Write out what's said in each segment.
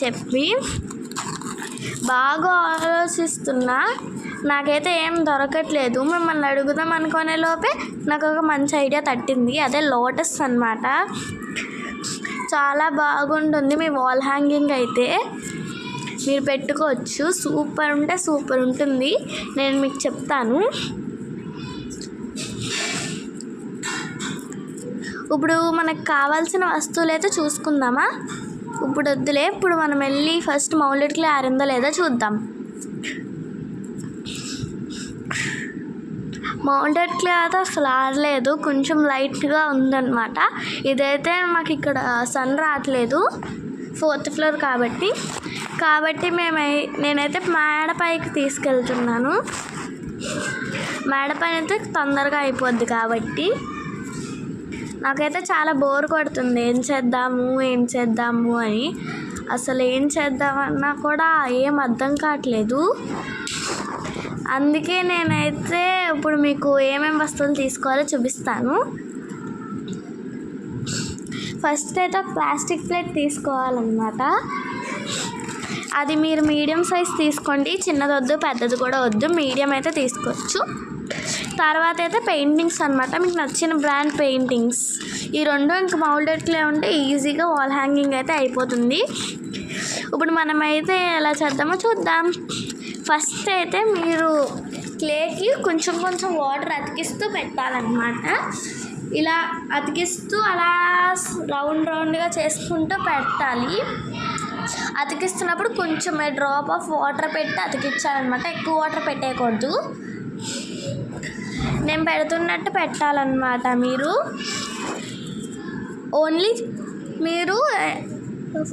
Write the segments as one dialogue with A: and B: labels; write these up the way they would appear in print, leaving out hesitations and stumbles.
A: చెప్పి బాగా ఆలోచిస్తున్నా, నాకైతే ఏం దొరకట్లేదు. మిమ్మల్ని అడుగుదాం అనుకునే లోపే నాకు ఒక మంచి ఐడియా తట్టింది. అదే లోటస్ అన్నమాట. చాలా బాగుంటుంది. మీ వాల్ హ్యాంగింగ్ అయితే మీరు పెట్టుకోవచ్చు. సూపర్ అంటే సూపర్ ఉంటుంది. నేను మీకు చెప్తాను. ఇప్పుడు మనకు కావాల్సిన వస్తువులు అయితే చూసుకుందామా? ఇప్పుడు వద్దులే, ఇప్పుడు మనం వెళ్ళి ఫస్ట్ మౌల్డెడ్ క్లే ఆరిందో లేదో చూద్దాం. మౌల్డెడ్ క్లే అయితే అసలు ఆరలేదు, కొంచెం లైట్గా ఉందన్నమాట. ఇదైతే మాకు ఇక్కడ సన్ రావట్లేదు, 4th ఫ్లోర్ కాబట్టి నేనైతే మేడపైకి తీసుకెళ్తున్నాను. మేడపైన అయితే తొందరగా అయిపోద్ది కాబట్టి. నాకైతే చాలా బోర్ కొడుతుంది, ఏం చేద్దాము అని. అసలు ఏం చేద్దామన్నా కూడా ఏం అర్థం కావట్లేదు. అందుకే నేనైతే ఇప్పుడు మీకు ఏమేమి వస్తువులు తీసుకోవాలో చూపిస్తాను. ఫస్ట్ అయితే ప్లాస్టిక్ ప్లేట్ తీసుకోవాలన్నమాట. అది మీరు మీడియం సైజ్ తీసుకోండి, చిన్నది వద్దు, పెద్దది కూడా వద్దు, మీడియం అయితే తీసుకోవచ్చు. తర్వాత అయితే పెయింటింగ్స్ అనమాట, మీకు నచ్చిన బ్రాండ్ పెయింటింగ్స్. ఈ రెండు ఇంకా మౌల్డెడ్ క్లే ఉంటే ఈజీగా వాల్ హ్యాంగింగ్ అయితే అయిపోతుంది. ఇప్పుడు మనమైతే ఎలా చేద్దామో చూద్దాం. ఫస్ట్ అయితే మీరు క్లేకి కొంచెం వాటర్ అతికిస్తూ పెట్టాలన్నమాట. ఇలా అతికిస్తూ అలా రౌండ్గా చేసుకుంటూ పెట్టాలి. అతికిస్తున్నప్పుడు కొంచెం డ్రాప్ ఆఫ్ వాటర్ పెట్టి అతికించాలన్నమాట, ఎక్కువ వాటర్ పెట్టేయకూడదు. నేను పెడుతున్నట్టు పెట్టాలన్నమాట. మీరు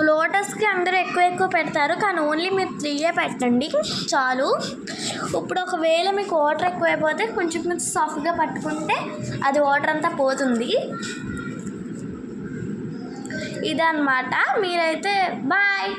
A: లోటస్కి అందరూ ఎక్కువ పెడతారు, కానీ ఓన్లీ మీరు 3 పెట్టండి చాలు. ఇప్పుడు ఒకవేళ మీకు వాటర్ ఎక్కువైపోతే కొంచెం సాఫ్ట్గా పట్టుకుంటే అది వాటర్ అంతా పోతుంది. ఇదన్నమాట. మీరైతే బాయ్.